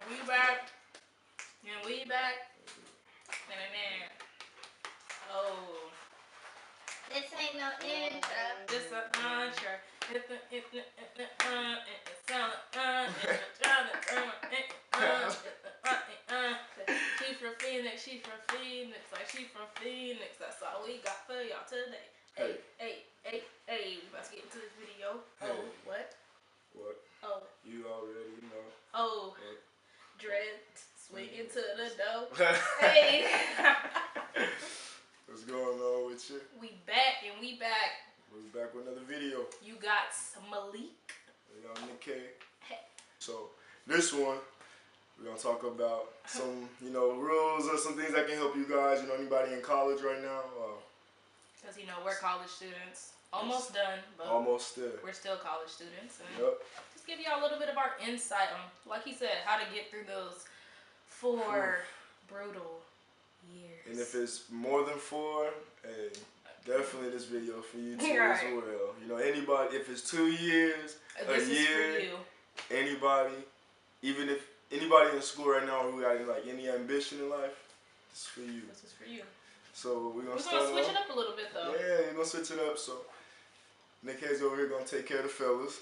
We back. And we back. And oh. This ain't no intro. This a intro. She from Phoenix. She from Phoenix. Like she from Phoenix. That's all we got for y'all today. Hey. We about to get into this video. Hey. Oh, what? What? Oh. You already know. Oh. What? Dread swinging to the door. Hey. What's going on with you? We back and we back. We're back with another video. You got Malik. We got Niké. Hey. So this one, we're gonna talk about some, rules or some things that can help you guys. Anybody in college right now? Because we're college students. Almost done, but almost there. We're still college students. And yep. Just give y'all a little bit of our insight on, like he said, how to get through those 4 brutal years. And if it's more than 4, hey, definitely this video for you too right. as well. Anybody, if it's 2 years, this a year, is for you. Anybody, even if anybody in school right now who got any ambition in life, it's for you. This is for you. So we're gonna switch it up a little bit though. Yeah, we're gonna switch it up. So Niké's over here gonna take care of the fellas.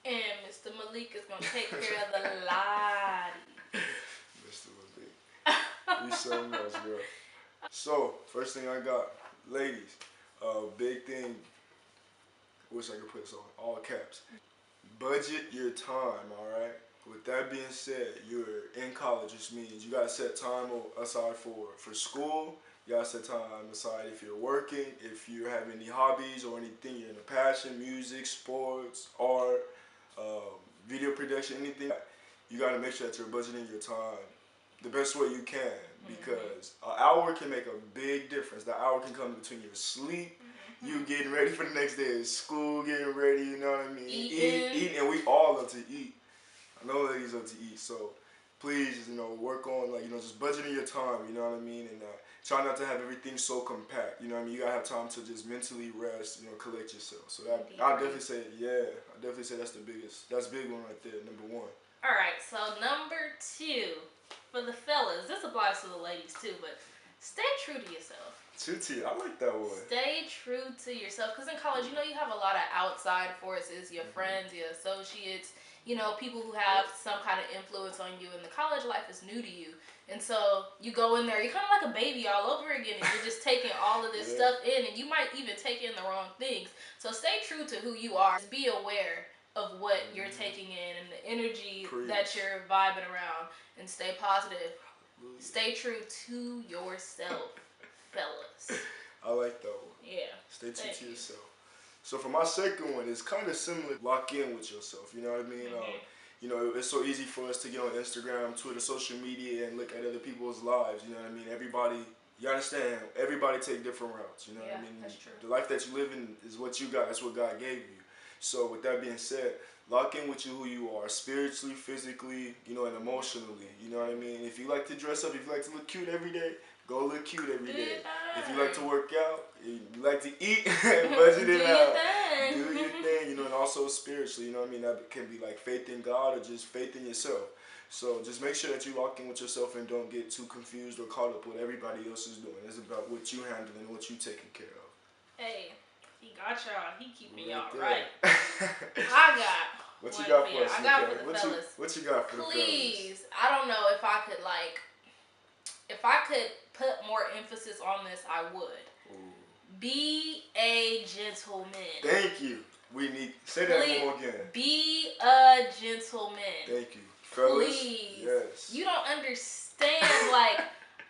And Mr. Malik is gonna take care of the ladies. Mr. Malik. You so much, girl. So, first thing I got, ladies, big thing, wish I could put this on all caps. Budget your time, alright? With that being said, you're in college, which means you gotta set time aside for school. You gotta set time aside if you're working, if you have any hobbies or anything you're in a passion, music, sports, art, video production, anything. You gotta make sure that you're budgeting your time the best way you can, because an hour can make a big difference. The hour can come between your sleep, you getting ready for the next day at school, getting ready, you know what I mean? Eating, and we all love to eat. I know ladies love to eat, so please, work on, just budgeting your time, you know what I mean? And try not to have everything so compact, you know what I mean? You gotta have time to just mentally rest, collect yourself. So that, I definitely say that's that's a big one right there, number 1. All right, so number 2, for the fellas, this applies to the ladies too, but stay true to yourself. True to you, I like that one. Stay true to yourself, because in college, you have a lot of outside forces, your friends, your associates, people who have some kind of influence on you, and the college life is new to you. And so you go in there, you're kind of like a baby all over again, and you're just taking all of this stuff in, and you might even take in the wrong things. So stay true to who you are. Just be aware of what you're taking in and the energy that you're vibing around, and stay positive. Stay true to yourself, fellas. I like that one. Yeah. Stay true to yourself. So for my second one, it's kind of similar. Lock in with yourself, you know what I mean? It's so easy for us to get on Instagram, Twitter, social media, and look at other people's lives, you know what I mean? Everybody, you understand, everybody take different routes, you know what I mean? That's true. The life that you live in is what you got, that's what God gave you. So with that being said, lock in with who you are, spiritually, physically, and emotionally, you know what I mean? If you like to dress up, if you like to look cute every day, go look cute every day. If you like to work out, you like to eat, budget it out. Do your thing, and also spiritually, you know what I mean? That can be like faith in God or just faith in yourself. So just make sure that you lock in with yourself and don't get too confused or caught up with what everybody else is doing. It's about what you handling and what you taking care of. Hey, he got y'all. He keeping y'all right. I got what you got for us? I got for the fellas. What you got for the fellas? Please, I don't know if I could if I could put more emphasis on this, I would. Ooh. Be a gentleman. Thank you. We need say that one more again. Be a gentleman. Thank you, fellas. Please. Yes. You don't understand.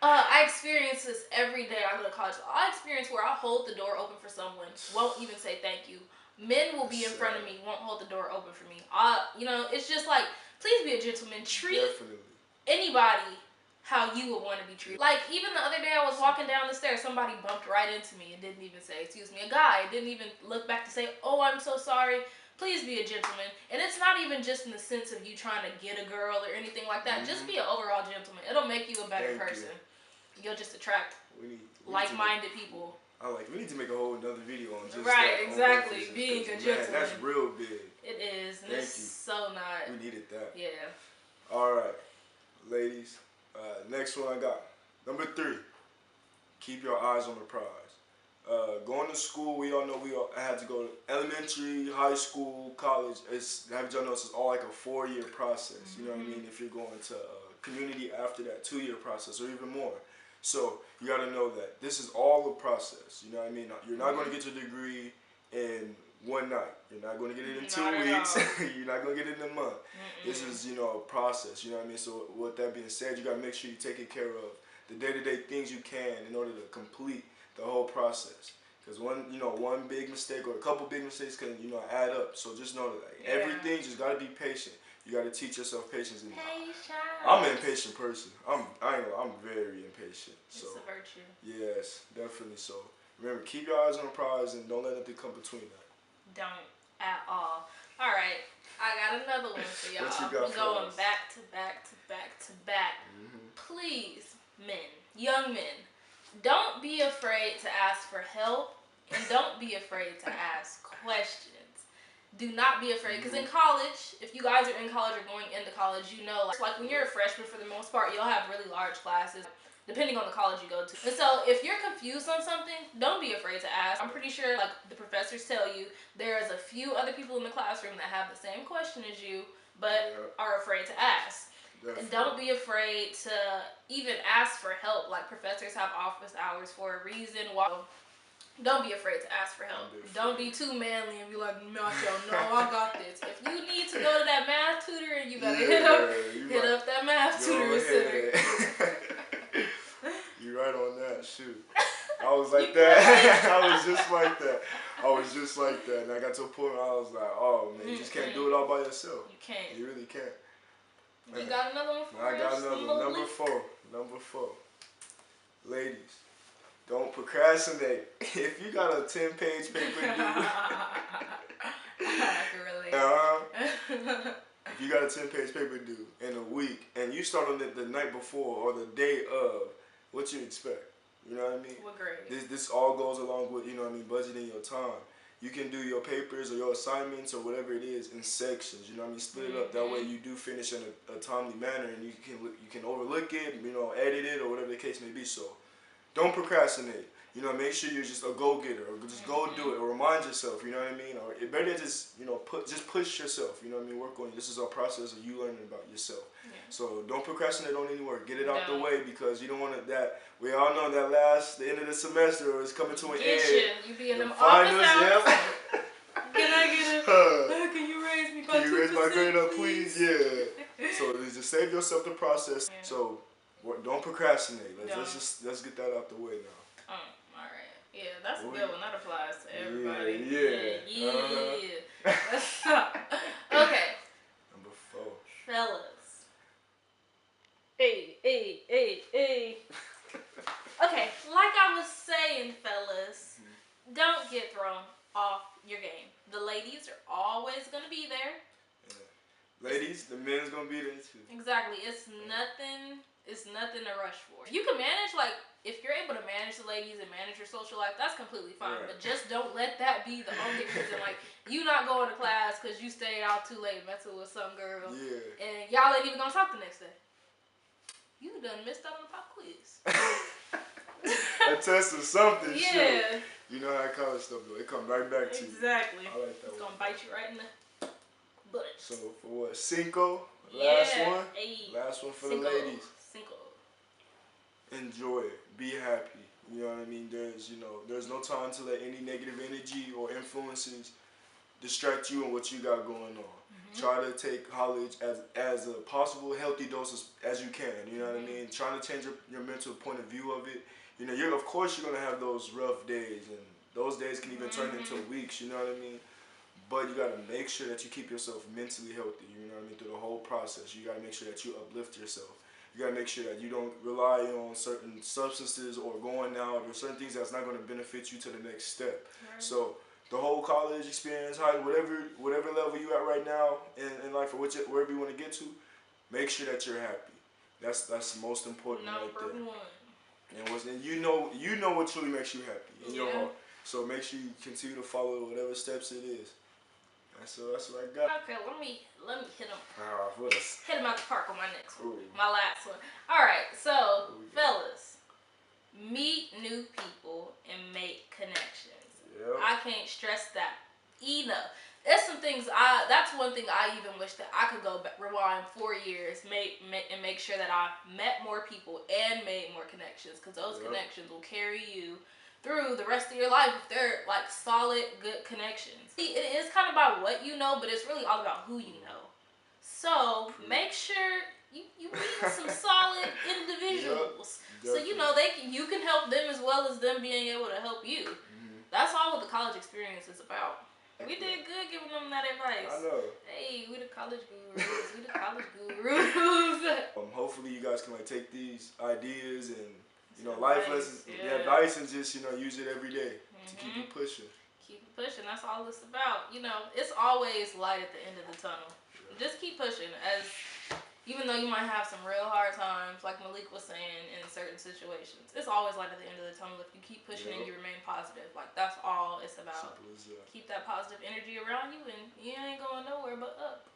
I experience this every day. I go to college. I experience where I'll hold the door open for someone, won't even say thank you. Men will be in front of me, won't hold the door open for me. It's just please be a gentleman. Treat anybody how you would want to be treated. Even the other day I was walking down the stairs, somebody bumped right into me and didn't even say, excuse me. A guy didn't even look back to say, oh, I'm so sorry. Please be a gentleman. And it's not even just in the sense of you trying to get a girl or anything like that. Just be an overall gentleman. It'll make you a better person. You'll just attract like-minded people. We need to make a whole another video on just exactly. Being a gentleman. That's real big. It is. And it's so not. We needed that. Yeah. All right. ladies. Next one I got. Number 3. Keep your eyes on the prize. Going to school, we all know had to go to elementary, high school, college. Have y'all noticed it's all like a 4-year process. You know what I mean? If you're going to community after that, 2-year process or even more. So you got to know that this is all a process. You know what I mean? You're not going to get your degree in one night. You're not going to get it in 2 weeks. You're not going to get it in a month. This is, a process. You know what I mean? So with that being said, you got to make sure you're taking care of the day-to-day things you can in order to complete the whole process. Because one big mistake or a couple big mistakes can, add up. So just know that everything just got to be patient. You got to teach yourself patience. I'm an impatient person. I'm very impatient. So, it's a virtue. Yes, definitely. So remember, keep your eyes on the prize and don't let nothing come between that. Don't at all. All right, I got another one for y'all. What you got We're going back to back to back to back. Please, men, young men, don't be afraid to ask for help and don't be afraid to ask questions. Do not be afraid, because in college, if you guys are in college or going into college, like when you're a freshman, for the most part, you'll have really large classes, depending on the college you go to. And so if you're confused on something, don't be afraid to ask. I'm pretty sure, like the professors tell you, there's a few other people in the classroom that have the same question as you, but are afraid to ask. Definitely. And don't be afraid to even ask for help. Like professors have office hours for a reason. Don't be afraid to ask for help. Don't be too manly and be like, Macho, no, I got this. If you need to go to that math tutor, you better hit up that math tutor center. You're right on that. Shoot. I was like that. I was just like that. And I got to a point where I was like, oh, man, you just can't do it all by yourself. You can't. You really can't. You got another one for us? I got another one. Number 4. Ladies. Don't procrastinate. If you got a 10-page paper due, I can relate. If you got a 10-page paper due in a week and you start on it the night before or the day of, what you expect? You know what I mean? What grade? This all goes along with, budgeting your time. You can do your papers or your assignments or whatever it is in sections. You know what I mean? Split it up. That way you do finish in a timely manner and you can overlook it, edit it or whatever the case may be. So don't procrastinate. Make sure you're just a go-getter or just go do it or remind yourself, you know what I mean? Or it better just, just push yourself, you know what I mean? Work on it. This is a process of you learning about yourself. Yeah. So don't procrastinate on any work. Get it out the way because you don't want that. We all know that the end of the semester is coming to an end. You be in them office hours. Can you raise me by 2%? Can you raise my grade up, please? Yeah. So just save yourself the process. Yeah. So don't procrastinate. Let's get that out the way now. All right. Yeah, that's a good one. That applies to everybody. Yeah. Okay. Number 4. Fellas. Hey. Okay, like I was saying, fellas, don't get thrown off your game. The ladies are always going to be there. Yeah. Ladies, the men's going to be there too. Exactly. It's nothing to rush for. You can manage, if you're able to manage the ladies and manage your social life, that's completely fine. Yeah. But just don't let that be the only reason. You not going to class because you stayed out too late messing with some girl. Yeah. And y'all ain't even going to talk the next day. You done missed out on the pop quiz. A test or something. Yeah. Shit. You know how college stuff do. It come right back to you. Exactly. I like that. It's going to bite you right in the butt. So for what? Cinco? Last one? Hey. Last one for Cinco. the ladies. Cinco. Enjoy it. Be happy. You know what I mean? There's no time to let any negative energy or influences distract you on what you got going on. Try to take college as a possible healthy dose as you can. You know what I mean? Trying to change your mental point of view of it. Of course you're gonna have those rough days, and those days can even turn into weeks. You know what I mean? But you gotta make sure that you keep yourself mentally healthy. You know what I mean? Through the whole process, you gotta make sure that you uplift yourself. You gotta make sure that you don't rely on certain substances or going out or certain things that's not gonna benefit you to the next step. Right. So the whole college experience, whatever level you at right now in life or wherever you want to get to, make sure that you're happy. That's the most important right there. Number 1. And you know what truly makes you happy in your heart. So make sure you continue to follow whatever steps it is. That's what I got. Okay, let me hit him. What else? Hit him out the park on my next one. Ooh. My last one. All right, so fellas, meet new people and make connections. Yep. I can't stress that enough. There's some things that's one thing I even wish that I could go back, rewind 4 years, and make sure that I met more people and made more connections, because those connections will carry you through the rest of your life if they're like solid, good connections. It is kind of about what you know, but it's really all about who you know. So make sure you meet some solid individuals. So you know you can help them as well as them being able to help you. That's all what the college experience is about. We did good giving them that advice. I know. Hey, we the college gurus. We the college gurus. Hopefully you guys can like take these ideas and life lessons, advice, and just use it every day to keep you pushing. Keep it pushing. That's all it's about. It's always light at the end of the tunnel. Just keep pushing. Even though you might have some real hard times, like Malik was saying, in certain situations, it's always light at the end of the tunnel if you keep pushing and you remain positive. Like, that's all it's about. Simple as that. Keep that positive energy around you, and you ain't going nowhere but up.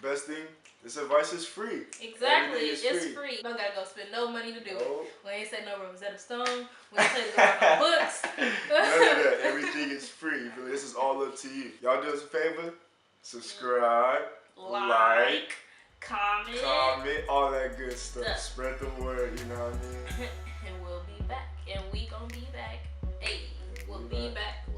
Best thing, this advice is free. Exactly, it's free. You don't gotta go spend no money to do it. We ain't say no Rosetta Stone. We ain't say to go write no books. None of that. Everything is free. This is all up to you. Y'all do us a favor. Subscribe, like, comment, all that good stuff. Spread the word, you know what I mean? And we'll be back. And we gonna be back. Hey, we'll be back.